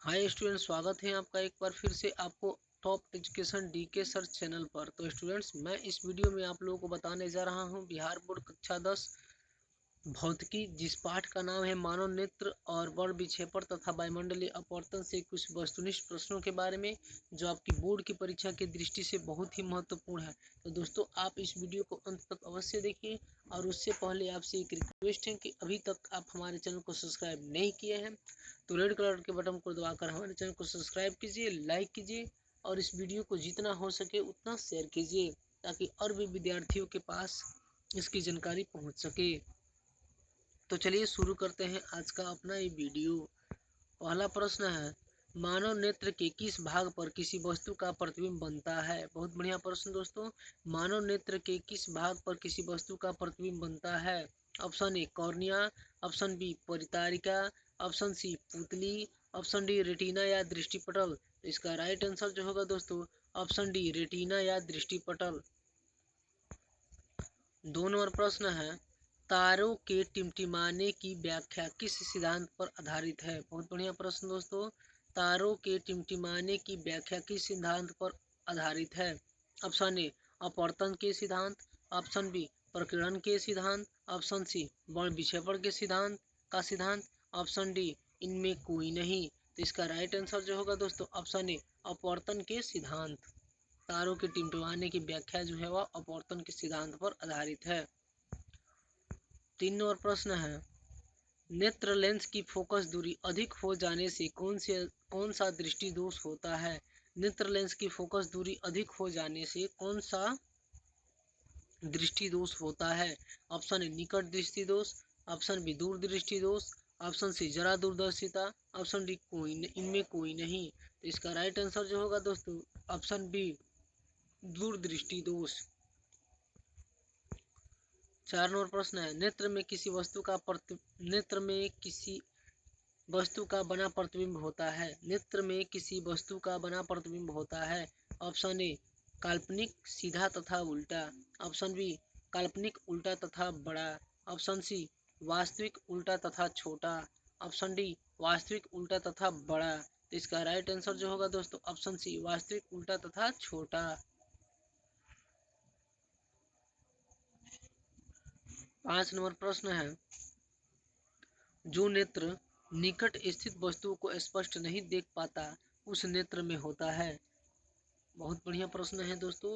Hi student, स्वागत है आपका एक बार फिर से आपको top education DK search channel पर। तो स्टूडेंट्स, मैं इस वीडियो में आप लोगों को बताने जा रहा हूं बिहार बोर्ड कक्षा 10 भौतिकी, जिस पाठ का नाम है मानव नेत्र और बड़ विक्षेपण तथा वायुमंडलीय अपवर्तन से कुछ वस्तुनिष्ठ प्रश्नों के बारे में, जो आपकी बोर्ड की परीक्षा की दृष्टि से बहुत ही महत्वपूर्ण है। तो दोस्तों, आप इस वीडियो को अंत तक अवश्य देखिए। और उससे पहले आपसे एक रिक्वेस्ट है कि अभी तक आप हमारे चैनल को सब्सक्राइब नहीं किए हैं तो रेड कलर के बटन को दबाकर हमारे चैनल को सब्सक्राइब कीजिए, लाइक कीजिए और इस वीडियो को जितना हो सके उतना शेयर कीजिए, ताकि और भी विद्यार्थियों के पास इसकी जानकारी पहुंच सके। तो चलिए शुरू करते हैं आज का अपना ये वीडियो। पहला प्रश्न है, मानव नेत्र के किस भाग पर किसी वस्तु का प्रतिबिंब बनता है? बहुत बढ़िया प्रश्न दोस्तों। मानव नेत्र के किस भाग पर किसी वस्तु का प्रतिबिंब बनता है? Option A cornea, option B परितारिका, ऑप्शन सी पुतली, ऑप्शन डी रेटिना या दृष्टिपटल। तो इसका राइट आंसर जो होगा दोस्तों, ऑप्शन डी रेटिना या दृष्टिपटल। 2 नंबर प्रश्न है, तारों के टिमटिमाने की व्याख्या किस सिद्धांत पर आधारित है? बहुत बढ़िया प्रश्न दोस्तों। तारों के टिमटिमाने की व्याख्या किस सिद्धांत पर आधारित है? ऑप्शन ए अपवर्तन के सिद्धांत, ऑप्शन बी प्रकीर्णन के सिद्धांत, ऑप्शन सी बड़ विक्षेपण के सिद्धांत, ऑप्शन डी इनमें कोई नहीं। तो इसका राइट आंसर जो होगा दोस्तों, ऑप्शन ए अपवर्तन के सिद्धांत। तारों के टिमटिमाने की व्याख्या जो है वह अपवर्तन के सिद्धांत पर आधारित है। 3 नंबर प्रश्न है, नेत्र लेंस की फोकस दूरी अधिक हो जाने से कौन सा दृष्टि दोष होता है? नेत्र लेंस की फोकस दूरी अधिक हो जाने से कौन सा दृष्टि दोष होता है? ऑप्शन ए निकट दृष्टि दोष, ऑप्शन बी दूर दृष्टि दोष, ऑप्शन सी जरा दूरदर्शिता, ऑप्शन डी इनमें कोई नहीं। तो इसका राइट आंसर जो होगा दोस्तों, ऑप्शन बी दूर दृष्टि दोष। 4 नंबर प्रश्न है, नेत्र में किसी वस्तु का बना प्रतिबिंब होता है। नेत्र में किसी वस्तु का बना प्रतिबिंब होता है। ऑप्शन ए काल्पनिक सीधा तथा उल्टा, ऑप्शन बी काल्पनिक उल्टा तथा बड़ा, ऑप्शन सी वास्तविक उल्टा तथा छोटा, ऑप्शन डी वास्तविक उल्टा तथा बड़ा। तो इसका राइट आंसर जो होगा दोस्तों, ऑप्शन सी वास्तविक उल्टा तथा छोटा। 5 नंबर प्रश्न है, जो नेत्र निकट स्थित वस्तुओं को स्पष्ट नहीं देख पाता उस नेत्र में होता है। बहुत बढ़िया प्रश्न है दोस्तों।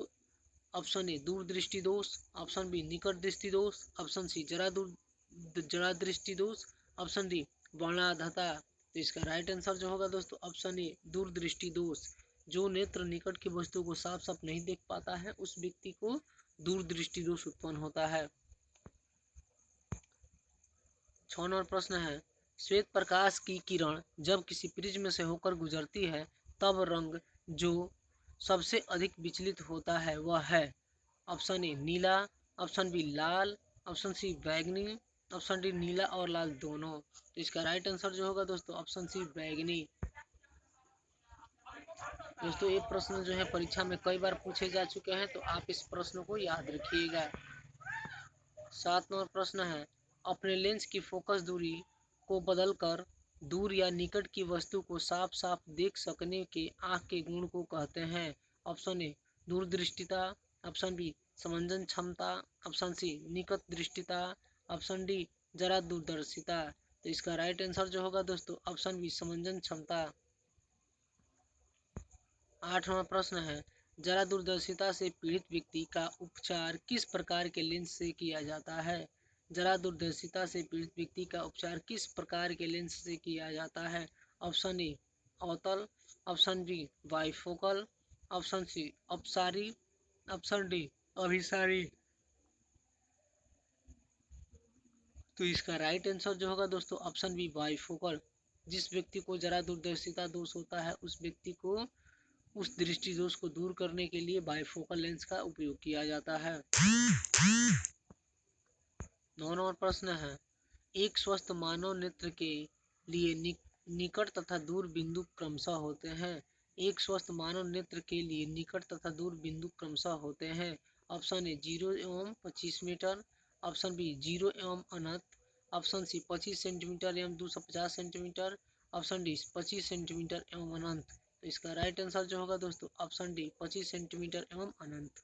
ऑप्शन ए दूर दृष्टि दोष, ऑप्शन बी निकट दृष्टि दोष, ऑप्शन सी जरा दृष्टि दोष, ऑप्शन डी वर्णाधता। तो इसका राइट आंसर जो होगा दोस्तों, ऑप्शन ए दूर दृष्टि दोष। जो नेत्र निकट की वस्तु को साफ साफ नहीं देख पाता है उस व्यक्ति को दूर दृष्टि दोष उत्पन्न होता है। 6 नंबर प्रश्न है, श्वेत प्रकाश की किरण जब किसी प्रिज्म से होकर गुजरती है तब रंग जो सबसे अधिक विचलित होता है वह है? ऑप्शन ए नीला, ऑप्शन बी लाल, ऑप्शन सी बैगनी, ऑप्शन डी नीला और लाल दोनों। तो इसका राइट आंसर जो होगा दोस्तों, ऑप्शन सी बैगनी। दोस्तों, ये प्रश्न जो है परीक्षा में कई बार पूछे जा चुके हैं, तो आप इस प्रश्न को याद रखिएगा। 7 नंबर प्रश्न है, अपने लेंस की फोकस दूरी को बदलकर दूर या निकट की वस्तु को साफ साफ देख सकने के आँख के गुण को कहते हैं। ऑप्शन ए दूरदृष्टिता, ऑप्शन बी समंजन क्षमता, ऑप्शन सी निकट दृष्टिता, ऑप्शन डी जरा दूरदर्शिता। तो इसका राइट आंसर जो होगा दोस्तों, ऑप्शन बी समंजन क्षमता। 8वां प्रश्न है, जरा दूरदर्शिता से पीड़ित व्यक्ति का उपचार किस प्रकार के लेंस से किया जाता है? जरा दूरदर्शिता से पीड़ित व्यक्ति का उपचार किस प्रकार के लेंस से किया जाता है? ऑप्शन ए अवतल, option B bifocal, option C अपसारी, ऑप्शन डी अभिसारी। तो इसका राइट आंसर जो होगा दोस्तों, ऑप्शन बी बाइफोकल। जिस व्यक्ति को जरा दूरदर्शिता दोष होता है उस व्यक्ति को उस दृष्टि दोष को दूर करने के लिए बाइफोकल लेंस का उपयोग किया जाता है। 9 नंबर प्रश्न है, एक स्वस्थ मानव नेत्र के लिए निकट तथा दूर बिंदु क्रमशः होते हैं। एक स्वस्थ मानव नेत्र के लिए निकट तथा दूर बिंदु क्रमशः होते हैं। ऑप्शन ए 0 एवं 25 मीटर, ऑप्शन बी 0 एवं अनंत, ऑप्शन सी 25 सेंटीमीटर एवं 250 सेंटीमीटर, ऑप्शन डी 25 सेंटीमीटर एवं अनंत। तो इसका राइट आंसर जो होगा दोस्तों ऑप्शन डी 25 सेंटीमीटर एवं अनंत।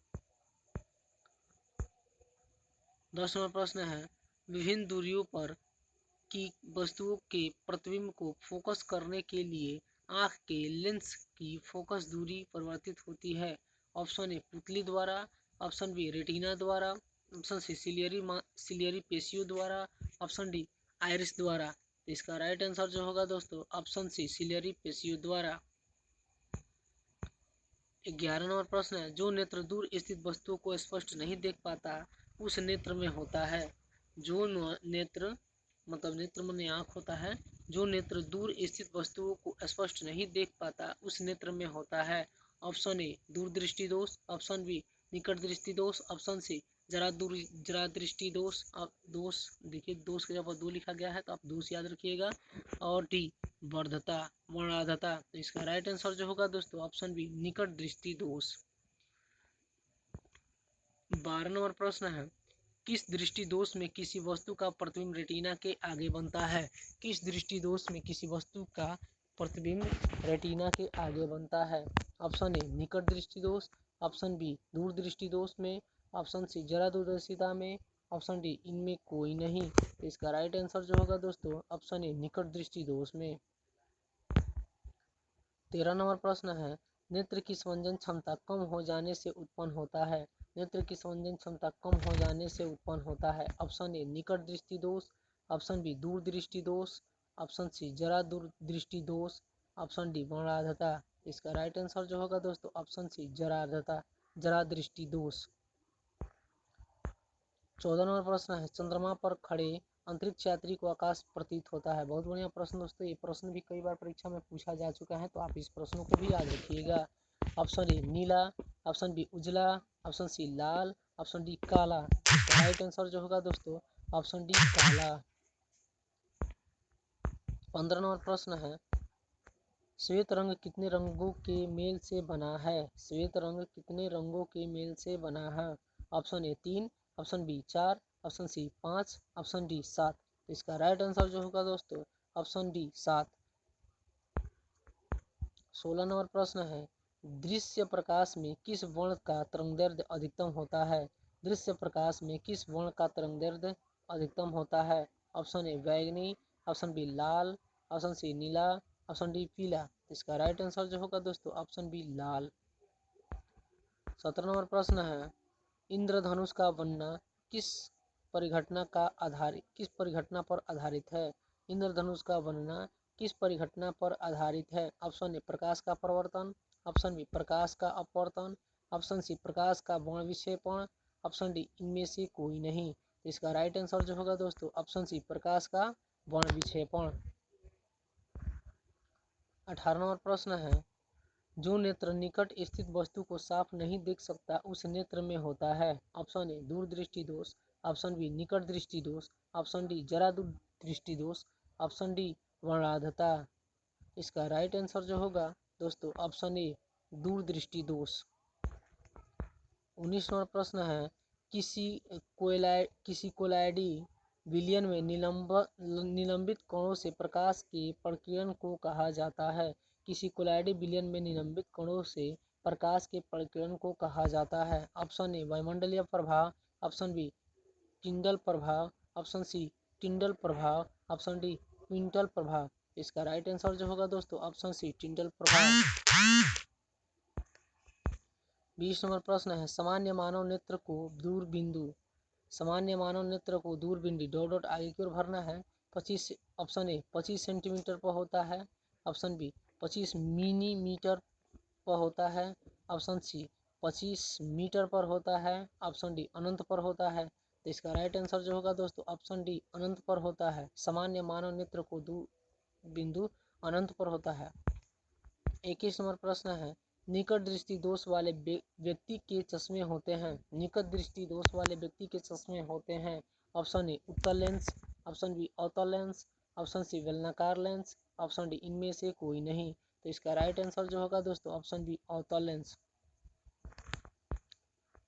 10 नंबर प्रश्न है, विभिन्न दूरियों पर की वस्तुओं के प्रतिबिंब को फोकस करने के लिए आंख के लेंस की फोकस दूरी परिवर्तित होती है। ऑप्शन ए पुतली द्वारा, ऑप्शन बी रेटिना द्वारा, ऑप्शन सी सिलियरी पेशियों द्वारा, ऑप्शन डी आइरिस द्वारा। तो इसका राइट आंसर जो होगा दोस्तों ऑप्शन सी सिलियरी पेशियों द्वारा। 11 नंबर प्रश्न है, जो नेत्र दूर स्थित वस्तुओं को स्पष्ट नहीं देख पाता उस नेत्र में होता है। जो नेत्र मतलब नेत्र माने आँख होता है, जो नेत्र दूर स्थित वस्तुओं को स्पष्ट नहीं देख पाता उस नेत्र में होता है। ऑप्शन ए दूरदृष्टि दोष, ऑप्शन बी निकट दृष्टि दोष, ऑप्शन सी जरा दृष्टि दोष। अब दोष देखिए, दोष के जगह 2 लिखा गया है तो आप दोष याद रखिएगा। और डी वर्णाधता। तो इसका राइट आंसर जो होगा दोस्तों ऑप्शन बी निकट दृष्टि दोष। 12 नंबर प्रश्न है, किस दृष्टि दोष में किसी वस्तु का प्रतिबिंब रेटिना के आगे बनता है। किस दृष्टि दोष में किसी वस्तु का प्रतिबिंब रेटिना के आगे बनता है। ऑप्शन ए निकट दृष्टि दोष, ऑप्शन बी दूर दृष्टि दोष में, ऑप्शन सी जरा दूरदर्शिता में, ऑप्शन डी इनमें कोई नहीं। तो इसका राइट आंसर जो होगा दोस्तों ऑप्शन ए निकट दृष्टि दोष में। 13 नंबर प्रश्न है, नेत्र की संवेदन क्षमता कम हो जाने से उत्पन्न होता है। नेत्र की संवेदन क्षमता कम हो जाने से उत्पन्न होता है। ऑप्शन ए निकट दृष्टि दोष, ऑप्शन बी दूर दृष्टि दोष, ऑप्शन सी जरा दूर दृष्टि दोष, ऑप्शन डी वर्णाधता। इसका राइट आंसर जो होगा दोस्तों ऑप्शन सी जरा दृष्टि दोष। 14 नंबर प्रश्न है, चंद्रमा पर खड़े अंतरिक्ष यात्री को आकाश प्रतीत होता है। बहुत बढ़िया प्रश्न दोस्तों, ये प्रश्न भी कई बार परीक्षा में पूछा जा चुका है तो आप इस प्रश्न को भी याद रखिएगा। ऑप्शन ए नीला, ऑप्शन बी उजला, ऑप्शन सी लाल, ऑप्शन डी काला। राइट आंसर जो होगा दोस्तों ऑप्शन डी काला। 15 नंबर प्रश्न है, श्वेत रंग कितने रंगों के मेल से बना है। श्वेत रंग कितने रंगों के मेल से बना है। Option A 3, option B 4, option C 5, option D 7। इसका राइट आंसर जो होगा दोस्तों ऑप्शन डी 7। 16 नंबर प्रश्न है, दृश्य प्रकाश में किस वर्ण का तरंगदैर्ध्य अधिकतम होता है। दृश्य प्रकाश में किस वर्ण का तरंगदैर्ध्य अधिकतम होता है। ऑप्शन ए बैंगनी, ऑप्शन बी लाल, ऑप्शन सी नीला, ऑप्शन डी पीला। इसका राइट आंसर जो होगा दोस्तों ऑप्शन बी लाल। 17 नंबर प्रश्न है, इंद्रधनुष का बनना किस परिघटना पर आधारित है। इंद्रधनुष का बनना किस परिघटना पर आधारित है। ऑप्शन ए प्रकाश का प्रवर्तन, ऑप्शन बी प्रकाश का अपवर्तन, ऑप्शन सी प्रकाश का वर्ण विक्षेपण, ऑप्शन डी इनमें से कोई नहीं। इसका राइट आंसर जो होगा दोस्तों ऑप्शन सी प्रकाश का वर्ण विक्षेपण। 18 नंबर प्रश्न है, जो नेत्र निकट स्थित वस्तु को साफ नहीं देख सकता उस नेत्र में होता है। ऑप्शन ए दूर दृष्टि दोष, ऑप्शन बी निकट दृष्टि दोष, ऑप्शन डी जरा दूर दृष्टि दोष, ऑप्शन डी वर्णाधता। इसका राइट आंसर जो होगा दोस्तों ऑप्शन ए दूर दृष्टि दोष। 19 नंबर प्रश्न है, किसी कोलाइडी विलयन में निलंबित कणों से प्रकाश के प्रकीर्णन को कहा जाता है। किसी कोलाइडी विलयन में निलंबित कणों से प्रकाश के प्रकीर्णन को कहा जाता है। ऑप्शन ए वायुमंडलीय प्रभाव, ऑप्शन बी टिंडल प्रभाव, ऑप्शन सी टिंडल प्रभाव, ऑप्शन डी क्विंटल प्रभाव। इसका राइट आंसर जो होगा दोस्तों ऑप्शन सी टिंडल प्रभाव। 20 नंबर प्रश्न है, सामान्य मानव नेत्र को दूरबिंदु डॉट डॉट आगे की ओर भरना है। 25 ऑप्शन ए 25 सेंटीमीटर पर होता है, ऑप्शन बी 25 मिलीमीटर पर होता है, ऑप्शन सी 25 मीटर पर होता है, ऑप्शन डी अनंत पर होता है। तो इसका राइट आंसर जो होगा दोस्तों ऑप्शन डी अनंत पर होता है। सामान्य मानव नेत्र को दूरबिंदु अनंत पर होता है। 21 नंबर प्रश्न है, निकट दृष्टि दोष वाले व्यक्ति के चश्मे होते हैं। निकट दृष्टि दोष वाले व्यक्ति के चश्मे होते हैं। ऑप्शन ए उत्तल लेंस, ऑप्शन बी अवतल लेंस, ऑप्शन सी बेलनाकार लेंस, ऑप्शन डी इनमें से कोई नहीं। तो इसका राइट आंसर जो होगा दोस्तों ऑप्शन बी अवतल लेंस।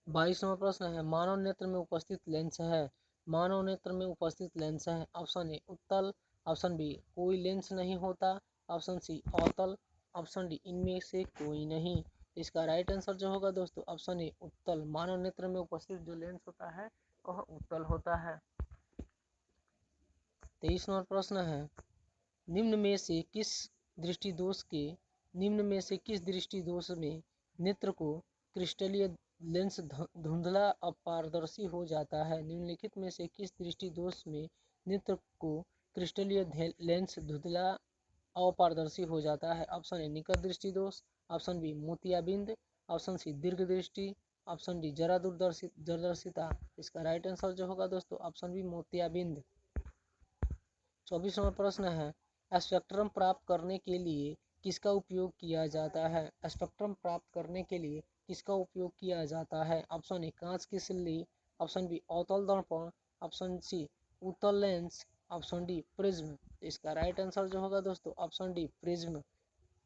22 नंबर प्रश्न है, मानव नेत्र में उपस्थित लेंस है। मानव नेत्र में उपस्थित लेंस है। ऑप्शन ए उत्तल, ऑप्शन बी कोई लेंस नहीं होता, ऑप्शन सी अवतल, ऑप्शन डी इनमें से कोई नहीं। इसका राइट आंसर जो होगा दोस्तों ऑप्शन ए उत्तल। मानव नेत्र में उपस्थित जो लेंस होता है वह उत्तल होता है। 23 नंबर प्रश्न है, निम्न में से किस दृष्टि दोष में नेत्र को क्रिस्टलीय लेंस धुंधला अपारदर्शी हो जाता है? निम्नलिखित में से किस दृष्टि दोष में नेत्र को क्रिस्टलीय लेंस धुंधला अपारदर्शी हो जाता है? ऑप्शन ए निकट दृष्टि दोष, ऑप्शन बी मोतियाबिंद, ऑप्शन सी दीर्घ दृष्टि, ऑप्शन डी जरा दूरदर्शिता। इसका राइट आंसर जो होगा दोस्तों ऑप्शन बी मोतियाबिंद। 24 नंबर प्रश्न है, स्पेक्ट्रम प्राप्त करने के लिए किसका उपयोग किया जाता है? स्पेक्ट्रम प्राप्त करने के लिए किसका उपयोग किया जाता है? ऑप्शन ए कांच की सिल्ली, ऑप्शन बी अवतल दर्पण, ऑप्शन सी उत्तल लेंस, ऑप्शन डी प्रिज्म। इसका राइट आंसर जो होगा दोस्तों ऑप्शन डी प्रिज्म।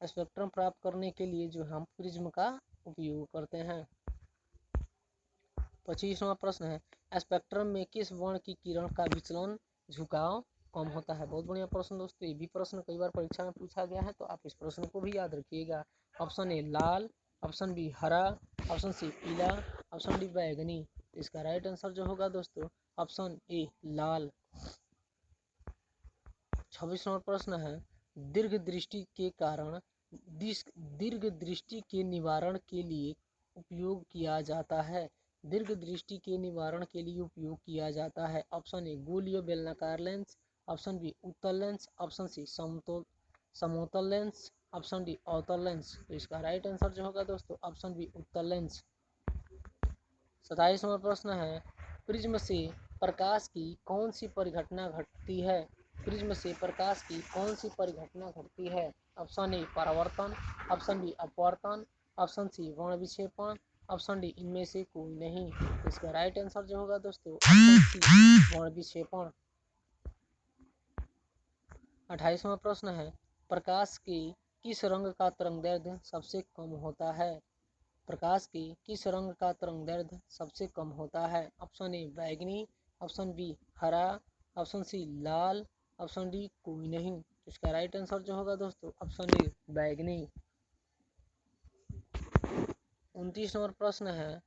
स्पेक्ट्रम प्राप्त करने के लिए जो हम प्रिज्म का उपयोग करते हैं। 25वां प्रश्न है, स्पेक्ट्रम में किस वर्ण की किरण का विचलन झुकाव कम होता है? बहुत बढ़िया प्रश्न दोस्तों, ये भी प्रश्न कई बार परीक्षा में पूछा गया है, तो आप इस प्रश्न को भी याद रखिएगा। ऑप्शन ए लाल, ऑप्शन बी हरा, ऑप्शन सी पीला, ऑप्शन डी बैगनी। इसका राइट आंसर जो होगा दोस्तों ऑप्शन ए लाल। 26 नंबर प्रश्न है, दीर्घ दृष्टि के निवारण के लिए उपयोग किया जाता है? दीर्घ दृष्टि के निवारण के लिए उपयोग किया जाता है। ऑप्शन ए गोलीय बेलनाकार लेंस, ऑप्शन बी उत्तल लेंस, ऑप्शन सी समतल लेंस, ऑप्शन डी अवतल लेंस। तो इसका राइट आंसर जो होगा दोस्तों ऑप्शन बी उत्तल लेंस। 27 नंबर प्रश्न है, प्रिज्म से प्रकाश की कौन सी परिघटना घटती है? प्रिज्म से प्रकाश की कौन सी परिघटना घटती है? ऑप्शन ए परावर्तन, ऑप्शन बी अपवर्तन, ऑप्शन सी वर्ण विक्षेपण, ऑप्शन डी इनमें से कोई नहीं। इसका राइट आंसर जो होगा दोस्तों ऑप्शन सी वर्ण विक्षेपण। 28वां प्रश्न है, प्रकाश के किस रंग का तरंगदैर्ध्य सबसे कम होता है? प्रकाश के किस रंग का तरंगदैर्ध्य सबसे कम होता है? ऑप्शन ए बैगनी, ऑप्शन बी हरा, ऑप्शन सी लाल, ऑप्शन डी कोई नहीं। इसका राइट आंसर जो होगा दोस्तों ऑप्शन डी बैगनी। 29 नंबर प्रश्न है,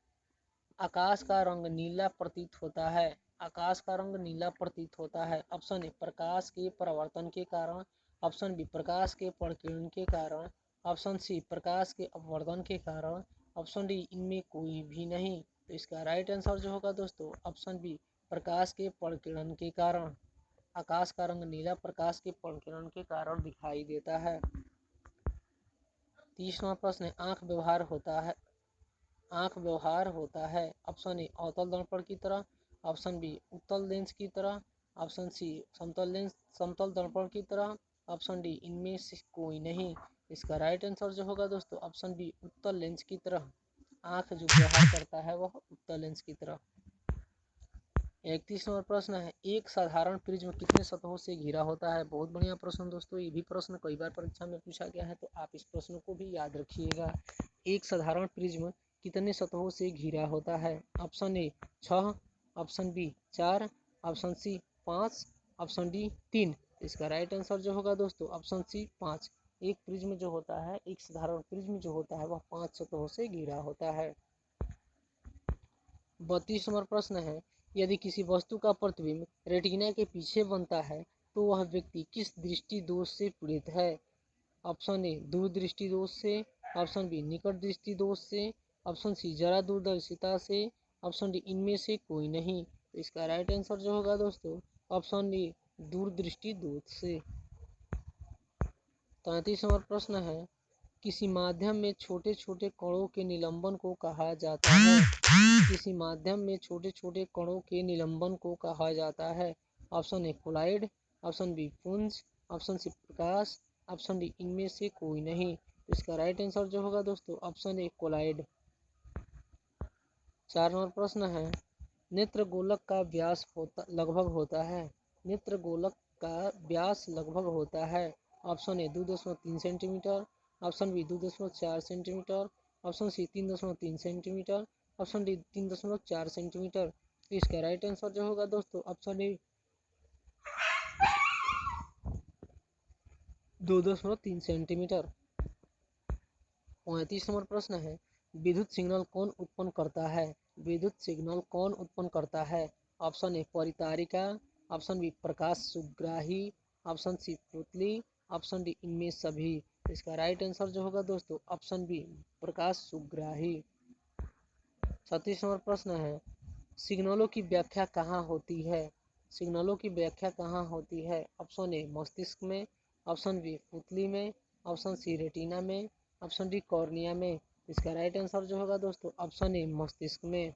आकाश का रंग नीला प्रतीत होता है? आकाश का रंग नीला प्रतीत होता है। ऑप्शन ए प्रकाश के परावर्तन के कारण, ऑप्शन बी प्रकाश के प्रकीर्णन के कारण, ऑप्शन सी प्रकाश के अपवर्तन के कारण, ऑप्शन डी इनमें कोई भी नहीं। तो इसका राइट आंसर जो होगा दोस्तों ऑप्शन बी प्रकाश के प्रकीर्णन के कारण। आकाश का रंग नीला प्रकाश के प्रकीर्णन के कारण दिखाई देता है। 30वां प्रश्न है, आंख व्यवहार होता है। ऑप्शन ए अवतल दर्पण की तरह, ऑप्शन बी उत्तल लेंस की तरह, ऑप्शन सी समतल दर्पण की तरह, ऑप्शन डी इनमें से कोई नहीं। इसका राइट आंसर जो होगा दोस्तों ऑप्शन बी उत्तल लेंस की तरह। आंख जो व्यवहार करता है वह उत्तल लेंस की तरह। 31 नंबर प्रश्न है, एक साधारण प्रिज्म कितने सतहों से घिरा होता है? बहुत बढ़िया प्रश्न दोस्तों, ये भी प्रश्न कई बार परीक्षा में पूछा गया है, तो आप इस प्रश्न को भी याद रखिएगा। एक साधारण प्रिज्म कितने सतहों से घिरा होता है? Option A 6, option B 4, option C 5, option D 3। इसका राइट आंसर जो होगा दोस्तों ऑप्शन सी 5। एक प्रिज्म जो होता है, एक साधारण प्रिज्म जो होता है वह 5 सतहों से घिरा होता है। 32 नंबर प्रश्न है, यदि किसी वस्तु का प्रतिबिंब रेटिना के पीछे बनता है तो वह व्यक्ति किस दृष्टि दोष से पीड़ित है? ऑप्शन ए दूर दृष्टि दोष से, ऑप्शन बी निकट दृष्टि दोष से, ऑप्शन सी जरा दूरदर्शिता से, ऑप्शन डी इनमें से कोई नहीं। तो इसका राइट आंसर जो होगा दोस्तों ऑप्शन ए दूर दृष्टि दोष से। 33 नंबर प्रश्न है, किसी माध्यम में छोटे छोटे कणों के निलंबन को कहा जाता है? किसी माध्यम में छोटे छोटे कणों के निलंबन को कहा जाता है? Option A colloid, option B पुंज, ऑप्शन सी प्रकाश, ऑप्शन डी इनमें से कोई नहीं। इसका राइट आंसर जो होगा दोस्तों ऑप्शन ए कोलाइड। 4 नंबर प्रश्न है, नेत्र गोलक का व्यास लगभग होता है? नेत्र गोलक का व्यास लगभग होता है। Option A 2.3 centimetre, option B 2.4 centimetre, option C 3.3 centimetre, option D 3.4 centimetre. तो इसका राइट आंसर जो होगा दोस्तों ऑप्शन ए 2.3 सेंटीमीटर। 35 नंबर प्रश्न है, विद्युत सिग्नल कौन उत्पन्न करता है? विद्युत सिग्नल कौन उत्पन्न करता है? ऑप्शन ए परितारिका, ऑप्शन बी प्रकाश सुग्राही, ऑप्शन सी पुतली, ऑप्शन डी इनमें सभी। इसका राइट आंसर जो होगा दोस्तों ऑप्शन बी प्रकाश सुग्राही। 36 नंबर प्रश्न है, सिग्नलों की व्याख्या कहाँ होती है? सिग्नलों की व्याख्या कहाँ होती है? ऑप्शन ए मस्तिष्क में, ऑप्शन बी पुतली में, ऑप्शन सी रेटिना में, ऑप्शन डी कॉर्निया में। इसका राइट आंसर जो होगा दोस्तों ऑप्शन ए मस्तिष्क में।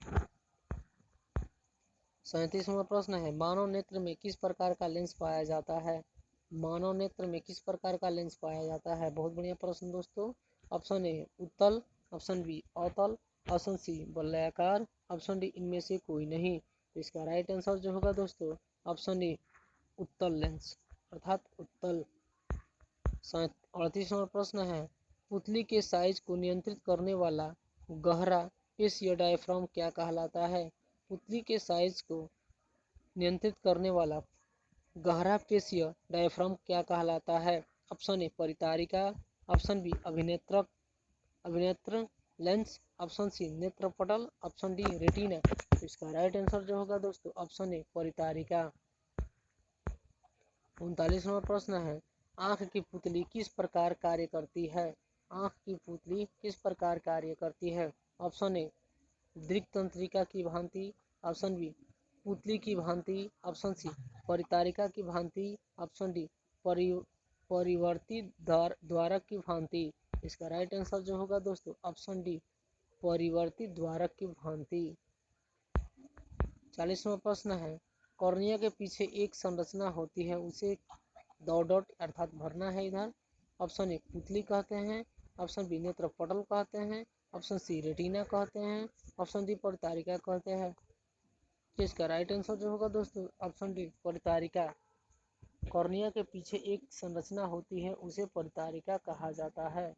37वां प्रश्न है, मानव नेत्र में किस प्रकार का लेंस पाया जाता है? मानव नेत्र में किस प्रकार का लेंस पाया जाता है? बहुत बढ़िया प्रश्न दोस्तों। ऑप्शन ए उत्तल, ऑप्शन बी अवतल, ऑप्शन सी वलयाकार, ऑप्शन डी इनमें से कोई नहीं। तो इसका राइट आंसर जो होगा दोस्तों ऑप्शन ए उत्तल लेंस अर्थात उत्तल। 38वां प्रश्न है, पुतली के साइज को नियंत्रित करने वाला गहरा पेशीय डायफ्राम क्या कहलाता है? पुतली के साइज को नियंत्रित करने वाला गहरा पेशीय डायफ्राम क्या कहलाता है? ऑप्शन ए परितारिका, ऑप्शन बी अभिनेत्र लेंस, ऑप्शन सी नेत्रपटल, ऑप्शन डी रेटिना। तो इसका राइट आंसर जो होगा दोस्तों ऑप्शन ए परितारिका। 39वां प्रश्न है, आंख की पुतली किस प्रकार कार्य करती है? आंख की पुतली किस प्रकार कार्य करती है? ऑप्शन ए दृक् तंत्रिका की भांति, ऑप्शन बी पुतली की भांति, ऑप्शन सी परितारिका की भांति, ऑप्शन डी परिवर्तित द्वारक की भांति। इसका राइट आंसर जो होगा दोस्तों ऑप्शन डी परिवर्तित द्वारक की भांति। 40वां प्रश्न है, कॉर्निया के पीछे एक संरचना होती है, उसे डॉट डॉट अर्थात भरना है इधर। ऑप्शन ए पुतली कहते हैं, ऑप्शन बी नेत्रपटल कहते हैं, ऑप्शन सी रेटिना कहते हैं, ऑप्शन डी परितारिका कहते हैं। इसका राइट आंसर जो होगा दोस्तों ऑप्शन डी परितारिका। कॉर्निया के पीछे एक संरचना होती है, उसे परितारिका कहा जाता है।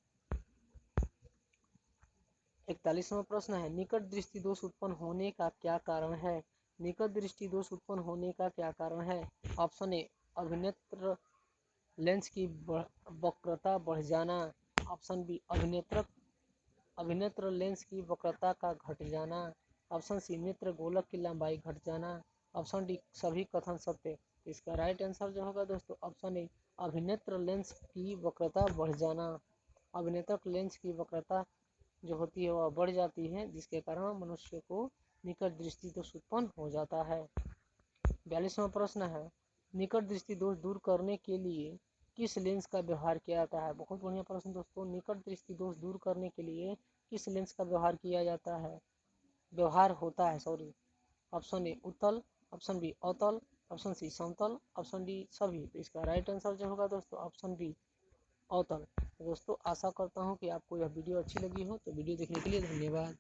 41वां प्रश्न है, निकट दृष्टि दोष उत्पन्न होने का क्या कारण है? निकट दृष्टि दोष उत्पन्न होने का क्या कारण है? ऑप्शन ए अभिनेत्र लेंस की वक्रता बढ़ जाना, ऑप्शन बी अभिनेत्र लेंस की वक्रता का घट जाना, ऑप्शन सी नेत्र गोलक की लंबाई घट जाना, ऑप्शन डी सभी कथन सत्य। इसका राइट आंसर जो होगा दोस्तों ऑप्शन ए अभिनेत्र लेंस की वक्रता बढ़ जाना। अभिनेत्र लेंस की वक्रता जो होती है वह बढ़ जाती है, जिसके कारण मनुष्य को निकट दृष्टि दोष उत्पन्न हो जाता है। 42वां प्रश्न है, निकट दृष्टि दोष दूर करने के लिए किस लेंस का व्यवहार किया जाता है? बहुत बढ़िया प्रश्न दोस्तों। निकट दृष्टि दोष दूर करने के लिए किस लेंस का व्यवहार किया जाता है? व्यवहार होता है सॉरी। ऑप्शन ए उत्तल, ऑप्शन बी अवतल, ऑप्शन सी समतल, ऑप्शन डी सभी। तो इसका राइट आंसर जो होगा दोस्तों ऑप्शन बी अवतल। दोस्तों आशा करता हूँ कि आपको यह वीडियो अच्छी लगी हो, तो वीडियो देखने के लिए धन्यवाद।